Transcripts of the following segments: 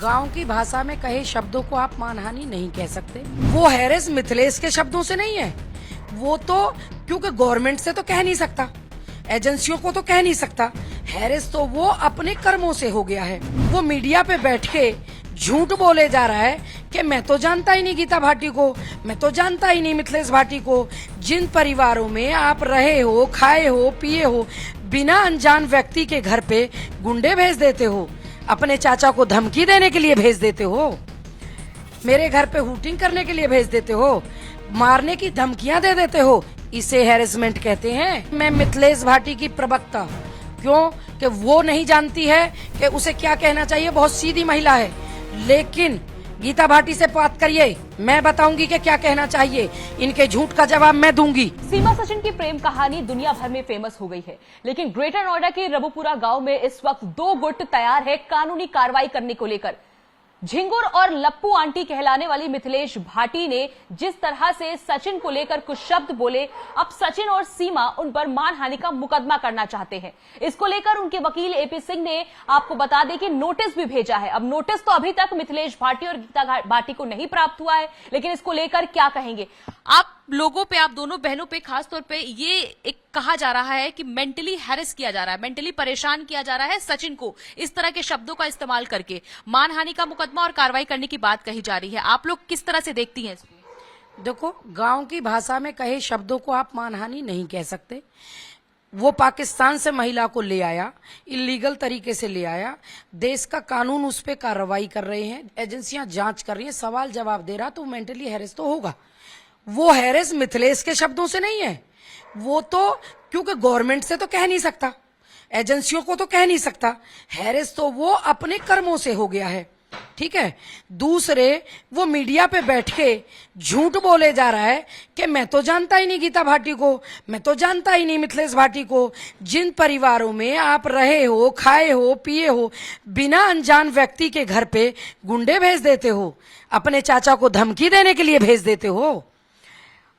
गांव की भाषा में कहे शब्दों को आप मानहानि नहीं कह सकते। वो हैरिस मिथिलेश के शब्दों से नहीं है, वो तो क्योंकि गवर्नमेंट से तो कह नहीं सकता, एजेंसियों को तो कह नहीं सकता। हैरिस तो वो अपने कर्मों से हो गया है। वो मीडिया पे बैठ के झूठ बोले जा रहा है कि मैं तो जानता ही नहीं गीता भाटी को, मैं तो जानता ही नहीं मिथिलेश भाटी को। जिन परिवारों में आप रहे हो, खाए हो, पिए हो, बिना अनजान व्यक्ति के घर पे गुंडे भेज देते हो, अपने चाचा को धमकी देने के लिए भेज देते हो, मेरे घर पे हूटिंग करने के लिए भेज देते हो, मारने की धमकियां दे देते हो, इसे हैरेसमेंट कहते हैं। मैं मिथिलेश भाटी की प्रवक्ता क्यों कि वो नहीं जानती है कि उसे क्या कहना चाहिए। बहुत सीधी महिला है, लेकिन गीता भाटी से बात करिए, मैं बताऊंगी कि क्या कहना चाहिए। इनके झूठ का जवाब मैं दूंगी। सीमा सचिन की प्रेम कहानी दुनिया भर में फेमस हो गई है, लेकिन ग्रेटर नोएडा के रबुपुरा गांव में इस वक्त दो गुट तैयार है कानूनी कार्रवाई करने को लेकर। झिंगुर और लप्पू आंटी कहलाने वाली मिथिलेश भाटी ने जिस तरह से सचिन को लेकर कुछ शब्द बोले, अब सचिन और सीमा उन पर मानहानि का मुकदमा करना चाहते हैं। इसको लेकर उनके वकील एपी सिंह ने आपको बता दें कि नोटिस भी भेजा है। अब नोटिस तो अभी तक मिथिलेश भाटी और गीता भाटी को नहीं प्राप्त हुआ है, लेकिन इसको लेकर क्या कहेंगे आप लोगों पे, आप दोनों बहनों पे खास तौर पे ये एक कहा जा रहा है कि मेंटली हैरेस किया जा रहा है, मेंटली परेशान किया जा रहा है सचिन को, इस तरह के शब्दों का इस्तेमाल करके मानहानि का मुकदमा और कार्रवाई करने की बात कही जा रही है। आप लोग किस तरह से देखती हैं इसको? देखो, गांव की भाषा में कहे शब्दों को आप मानहानि नहीं कह सकते। वो पाकिस्तान से महिला को ले आया, इलीगल तरीके से ले आया, देश का कानून उस पर कार्रवाई कर रहे हैं, एजेंसियां जांच कर रही हैं, सवाल जवाब दे रहा, तो मेंटली हैरेस तो होगा। वो हैरिस मिथिलेश के शब्दों से नहीं है, वो तो क्योंकि गवर्नमेंट से तो कह नहीं सकता, एजेंसियों को तो कह नहीं सकता। हैरिस तो वो अपने कर्मों से हो गया है, ठीक है। दूसरे, वो मीडिया पे बैठ के झूठ बोले जा रहा है कि मैं तो जानता ही नहीं गीता भाटी को, मैं तो जानता ही नहीं मिथिलेश भाटी को। जिन परिवारों में आप रहे हो, खाए हो, पिए हो, बिना अनजान व्यक्ति के घर पे गुंडे भेज देते हो, अपने चाचा को धमकी देने के लिए भेज देते हो,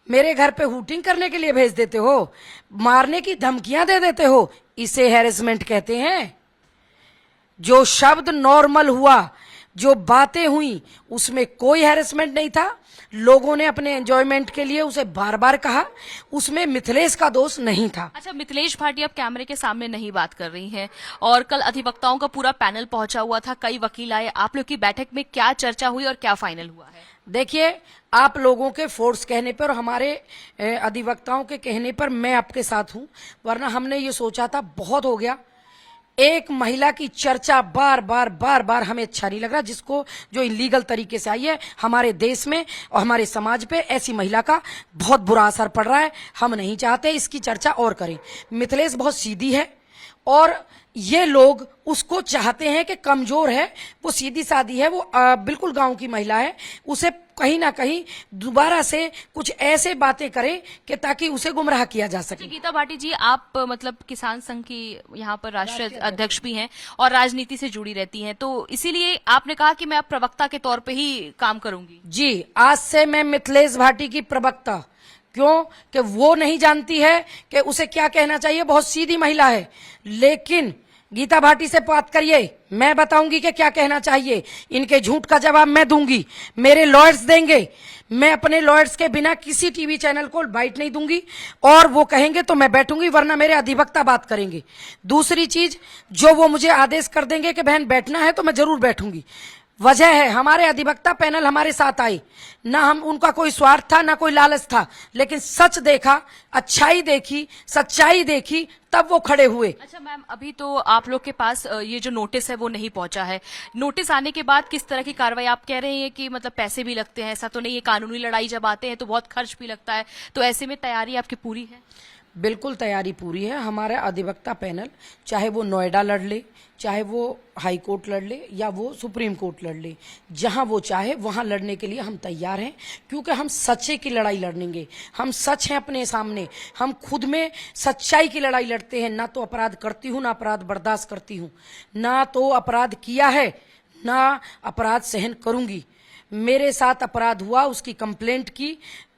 मेरे घर पे हूटिंग करने के लिए भेज देते हो, मारने की धमकियां दे देते हो, इसे हैरेसमेंट कहते हैं। जो शब्द नॉर्मल हुआ, जो बातें हुई, उसमें कोई हैरेसमेंट नहीं था। लोगों ने अपने एंजॉयमेंट के लिए उसे बार बार कहा, उसमें मिथिलेश का दोष नहीं था। अच्छा, मिथिलेश भाटी अब कैमरे के सामने नहीं बात कर रही हैं और कल अधिवक्ताओं का पूरा पैनल पहुंचा हुआ था, कई वकील आए। आप लोग की बैठक में क्या चर्चा हुई और क्या फाइनल हुआ है? देखिए, आप लोगों के फोर्स कहने पर और हमारे अधिवक्ताओं के कहने पर मैं आपके साथ हूं, वरना हमने ये सोचा था बहुत हो गया। एक महिला की चर्चा बार बार हमें अच्छा नहीं लग रहा, जिसको जो इलीगल तरीके से आई है हमारे देश में और हमारे समाज पे, ऐसी महिला का बहुत बुरा असर पड़ रहा है। हम नहीं चाहते इसकी चर्चा और करें। मिथिलेश बहुत सीधी है और ये लोग उसको चाहते हैं कि कमजोर है, वो सीधी सादी है, वो बिल्कुल गांव की महिला है, उसे कहीं ना कहीं दोबारा से कुछ ऐसे बातें करें कि ताकि उसे गुमराह किया जा सके। गीता भाटी जी, आप मतलब किसान संघ की यहाँ पर राष्ट्रीय अध्यक्ष भी हैं और राजनीति से जुड़ी रहती हैं, तो इसीलिए आपने कहा कि मैं अब प्रवक्ता के तौर पे ही काम करूंगी। जी, आज से मैं मिथिलेश भाटी की प्रवक्ता क्यों कि वो नहीं जानती है कि उसे क्या कहना चाहिए। बहुत सीधी महिला है, लेकिन गीता भाटी से बात करिए, मैं बताऊंगी कि क्या कहना चाहिए। इनके झूठ का जवाब मैं दूंगी, मेरे लॉयर्स देंगे। मैं अपने लॉयर्स के बिना किसी टीवी चैनल को बाइट नहीं दूंगी, और वो कहेंगे तो मैं बैठूंगी, वरना मेरे अधिवक्ता बात करेंगे। दूसरी चीज, जो वो मुझे आदेश कर देंगे कि बहन बैठना है, तो मैं जरूर बैठूंगी। वजह है, हमारे अधिवक्ता पैनल हमारे साथ आए, ना हम उनका कोई स्वार्थ था, ना कोई लालच था, लेकिन सच देखा, अच्छाई देखी, सच्चाई देखी, तब वो खड़े हुए। अच्छा मैम, अभी तो आप लोग के पास ये जो नोटिस है वो नहीं पहुंचा है। नोटिस आने के बाद किस तरह की कार्रवाई? आप कह रहे हैं कि मतलब पैसे भी लगते हैं, ऐसा तो नहीं है, कानूनी लड़ाई जब आते हैं तो बहुत खर्च भी लगता है, तो ऐसे में तैयारी आपकी पूरी है? बिल्कुल तैयारी पूरी है। हमारा अधिवक्ता पैनल, चाहे वो नोएडा लड़ ले, चाहे वो हाई कोर्ट लड़ ले, या वो सुप्रीम कोर्ट लड़ ले, जहां वो चाहे वहां लड़ने के लिए हम तैयार हैं, क्योंकि हम सच्चे की लड़ाई लड़ेंगे। हम सच हैं अपने सामने, हम खुद में सच्चाई की लड़ाई लड़ते हैं। ना तो अपराध करती हूं, ना अपराध बर्दाश्त करती हूं, ना तो अपराध किया है, ना अपराध सहन करूंगी। मेरे साथ अपराध हुआ, उसकी कंप्लेंट की,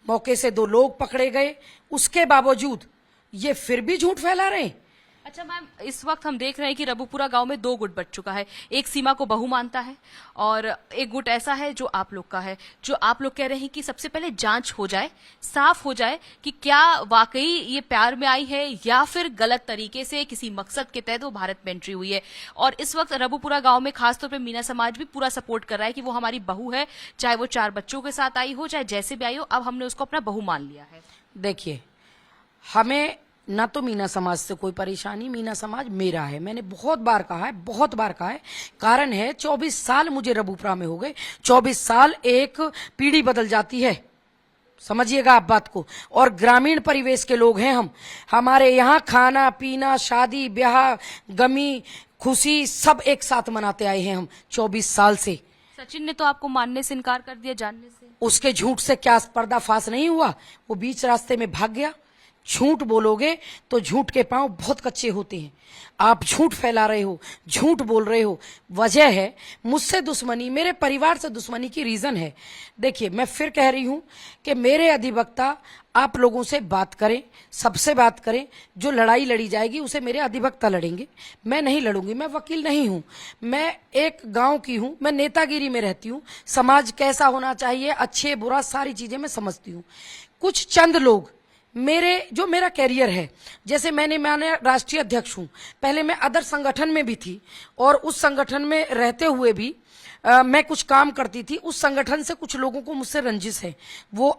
मौके से 2 लोग पकड़े गए, उसके बावजूद ये फिर भी झूठ फैला रहे हैं। अच्छा मैम, इस वक्त हम देख रहे हैं कि रबुपुरा गांव में 2 गुट बच चुका है। एक सीमा को बहू मानता है और एक गुट ऐसा है जो आप लोग का है, जो आप लोग कह रहे हैं कि सबसे पहले जांच हो जाए, साफ हो जाए कि क्या वाकई ये प्यार में आई है या फिर गलत तरीके से किसी मकसद के तहत वो भारत में एंट्री हुई है। और इस वक्त रबुपुरा गांव में खासतौर पर मीना समाज भी पूरा सपोर्ट कर रहा है कि वो हमारी बहू है, चाहे वो 4 बच्चों के साथ आई हो, चाहे जैसे भी आई हो, अब हमने उसको अपना बहू मान लिया है। देखिए, हमें ना तो मीना समाज से कोई परेशानी, मीना समाज मेरा है। मैंने बहुत बार कहा है, बहुत बार कहा है। कारण है 24 साल मुझे रबुपुरा में हो गए। 24 साल एक पीढ़ी बदल जाती है, समझिएगा आप बात को। और ग्रामीण परिवेश के लोग हैं हम। हमारे यहाँ खाना पीना, शादी ब्याह, गमी खुशी सब एक साथ मनाते आए हैं हम 24 साल से। सचिन ने तो आपको मानने से इनकार कर दिया, जानने से। उसके झूठ से क्या पर्दाफाश नहीं हुआ? वो बीच रास्ते में भाग गया। झूठ बोलोगे तो झूठ के पांव बहुत कच्चे होते हैं। आप झूठ फैला रहे हो, झूठ बोल रहे हो। वजह है मुझसे दुश्मनी, मेरे परिवार से दुश्मनी की रीजन है। देखिए, मैं फिर कह रही हूं कि मेरे अधिवक्ता आप लोगों से बात करें, सबसे बात करें। जो लड़ाई लड़ी जाएगी उसे मेरे अधिवक्ता लड़ेंगे, मैं नहीं लड़ूंगी। मैं वकील नहीं हूं, मैं एक गांव की हूं। मैं नेतागिरी में रहती हूं। समाज कैसा होना चाहिए, अच्छे बुरा सारी चीजें मैं समझती हूं। कुछ चंद लोग जो मेरा कैरियर है, जैसे मैंने राष्ट्रीय अध्यक्ष हूं, पहले मैं अदर संगठन में भी थी और उस संगठन में रहते हुए भी मैं कुछ काम करती थी। उस संगठन से कुछ लोगों को मुझसे रंजिश है।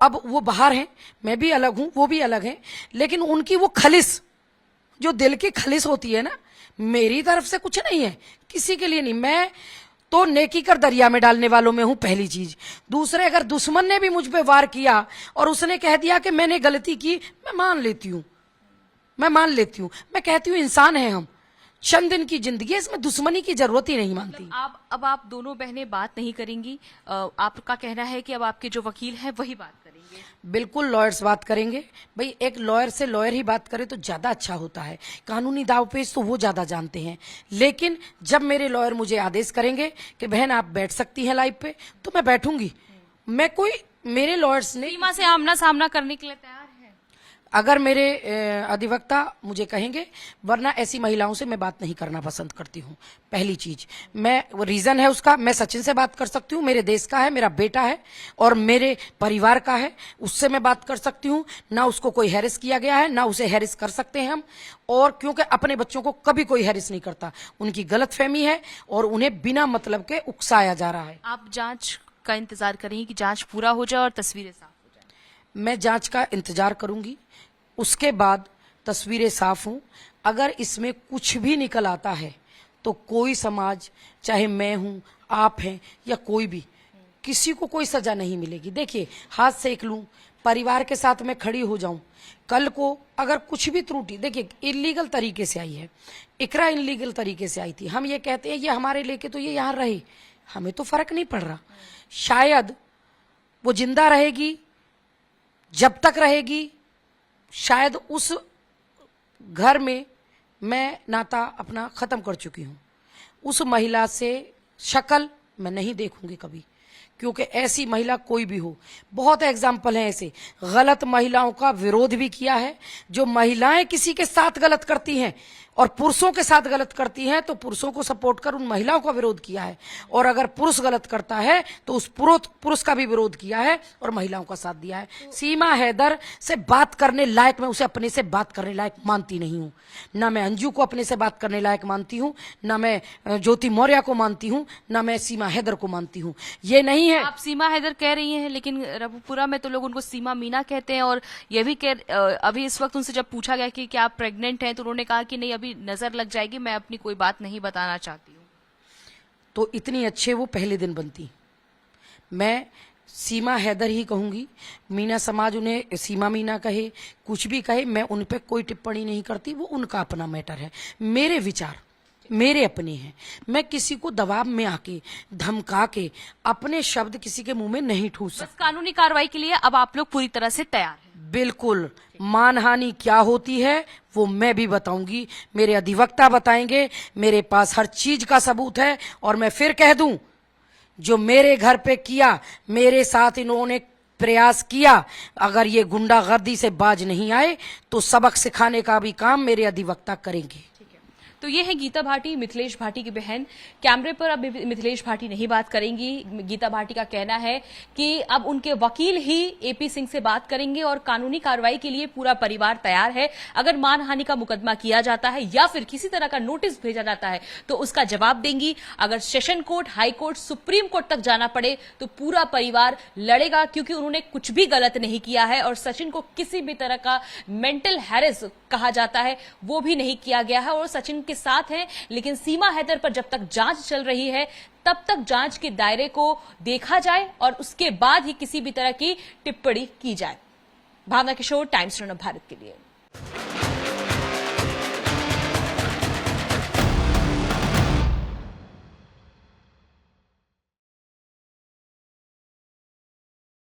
अब वो बाहर हैं, मैं भी अलग हूं, वो भी अलग हैं। लेकिन उनकी वो खलिश, जो दिल की खलिश होती है ना, मेरी तरफ से कुछ नहीं है, किसी के लिए नहीं। मैं तो नेकी कर दरिया में डालने वालों में हूं, पहली चीज। दूसरे, अगर दुश्मन ने भी मुझ पे वार किया और उसने कह दिया कि मैंने गलती की, मैं मान लेती हूं, मैं कहती हूं इंसान है हम, चंद दिन की जिंदगी है, इसमें दुश्मनी की जरूरत ही नहीं मानती। अब आप दोनों बहनें बात नहीं करेंगी? आपका कहना है कि अब आपके जो वकील हैं वही बात करेंगे? बिल्कुल, लॉयर्स बात करेंगे। भाई, एक लॉयर से लॉयर ही बात करे तो ज्यादा अच्छा होता है। कानूनी दावपेच तो वो ज्यादा जानते हैं। लेकिन जब मेरे लॉयर मुझे आदेश करेंगे कि बहन आप बैठ सकती हैं लाइव पे, तो मैं बैठूंगी। मेरे लॉयर्स ने सीमा से आमना सामना करने के लिए तैयार है? अगर मेरे अधिवक्ता मुझे कहेंगे, वरना ऐसी महिलाओं से मैं बात नहीं करना पसंद करती हूँ। पहली चीज, रीजन है उसका, मैं सचिन से बात कर सकती हूँ, मेरे देश का है, मेरा बेटा है और मेरे परिवार का है, उससे मैं बात कर सकती हूँ। ना उसको कोई हैरिस किया गया है, ना उसे हैरिस कर सकते हैं हम। और क्योंकि अपने बच्चों को कभी कोई हैरिस नहीं करता, उनकी गलतफहमी है और उन्हें बिना मतलब के उकसाया जा रहा है। आप जांच का इंतजार करेंगे कि जांच पूरा हो जाए और तस्वीरें साफ हो जाए? मैं जांच का इंतजार करूंगी, उसके बाद तस्वीरें साफ हों। अगर इसमें कुछ भी निकल आता है तो कोई समाज, चाहे मैं हूं, आप हैं या कोई भी, किसी को कोई सजा नहीं मिलेगी। देखिए, हाथ सेक लूं, परिवार के साथ मैं खड़ी हो जाऊं, कल को अगर कुछ भी त्रुटि, देखिए इलीगल तरीके से आई है, इकरा इलीगल तरीके से आई थी। हम ये कहते हैं ये हमारे लेके तो ये यहाँ रहे, हमें तो फर्क नहीं पड़ रहा। शायद वो जिंदा रहेगी, जब तक रहेगी, शायद उस घर में मैं नाता अपना खत्म कर चुकी हूं। उस महिला से शक्ल मैं नहीं देखूंगी कभी, क्योंकि ऐसी महिला कोई भी हो। बहुत एग्जाम्पल हैं ऐसे, गलत महिलाओं का विरोध भी किया है। जो महिलाएं किसी के साथ गलत करती हैं और पुरुषों के साथ गलत करती हैं, तो पुरुषों को सपोर्ट कर उन महिलाओं का विरोध किया है। और अगर पुरुष गलत करता है तो उस पुरुष का भी विरोध किया है और महिलाओं का साथ दिया है। सीमा हैदर से बात करने लायक, मैं उसे अपने से बात करने लायक मानती नहीं हूं। ना मैं अंजू को अपने से बात करने लायक मानती हूं, ना मैं ज्योति मौर्य को मानती हूं, ना मैं सीमा हैदर को मानती हूं। ये नहीं है। आप सीमा हैदर कह रही हैं, लेकिन रबुपुरा में तो लोग उनको सीमा मीना कहते हैं। और ये भी अभी इस वक्त उनसे जब पूछा गया कि क्या आप प्रेग्नेंट हैं, तो उन्होंने कहा कि नहीं, अभी नजर लग जाएगी, मैं अपनी कोई बात नहीं बताना चाहती हूँ। तो इतनी अच्छे वो पहले दिन बनती। मैं सीमा हैदर ही कहूंगी। मीना समाज उन्हें सीमा मीना कहे, कुछ भी कहे, मैं उन पे कोई टिप्पणी नहीं करती। वो उनका अपना मैटर है। मेरे विचार मेरे अपने हैं। मैं किसी को दबाव में आके, धमका के अपने शब्द किसी के मुंह में नहीं ठूस सकती। कानूनी कार्रवाई के लिए अब आप लोग पूरी तरह से तैयार हैं? बिल्कुल। मानहानि क्या होती है वो मैं भी बताऊंगी, मेरे अधिवक्ता बताएंगे। मेरे पास हर चीज का सबूत है। और मैं फिर कह दूं, जो मेरे घर पे किया, मेरे साथ इन्होंने प्रयास किया, अगर ये गुंडागर्दी से बाज नहीं आए तो सबक सिखाने का भी काम मेरे अधिवक्ता करेंगे। तो ये है गीता भाटी, मिथिलेश भाटी की बहन। कैमरे पर अब मिथिलेश भाटी नहीं बात करेंगी। गीता भाटी का कहना है कि अब उनके वकील ही एपी सिंह से बात करेंगे और कानूनी कार्रवाई के लिए पूरा परिवार तैयार है। अगर मानहानि का मुकदमा किया जाता है या फिर किसी तरह का नोटिस भेजा जाता है तो उसका जवाब देंगी। अगर session court, high court, supreme court तक जाना पड़े तो पूरा परिवार लड़ेगा, क्योंकि उन्होंने कुछ भी गलत नहीं किया है और सचिन को किसी भी तरह का मेंटल हैरेस कहा जाता है वो भी नहीं किया गया है और सचिन के साथ हैं। लेकिन सीमा हैदर पर जब तक जांच चल रही है तब तक जांच के दायरे को देखा जाए और उसके बाद ही किसी भी तरह की टिप्पणी की जाए। भावना किशोर, टाइम्स नव भारत के लिए।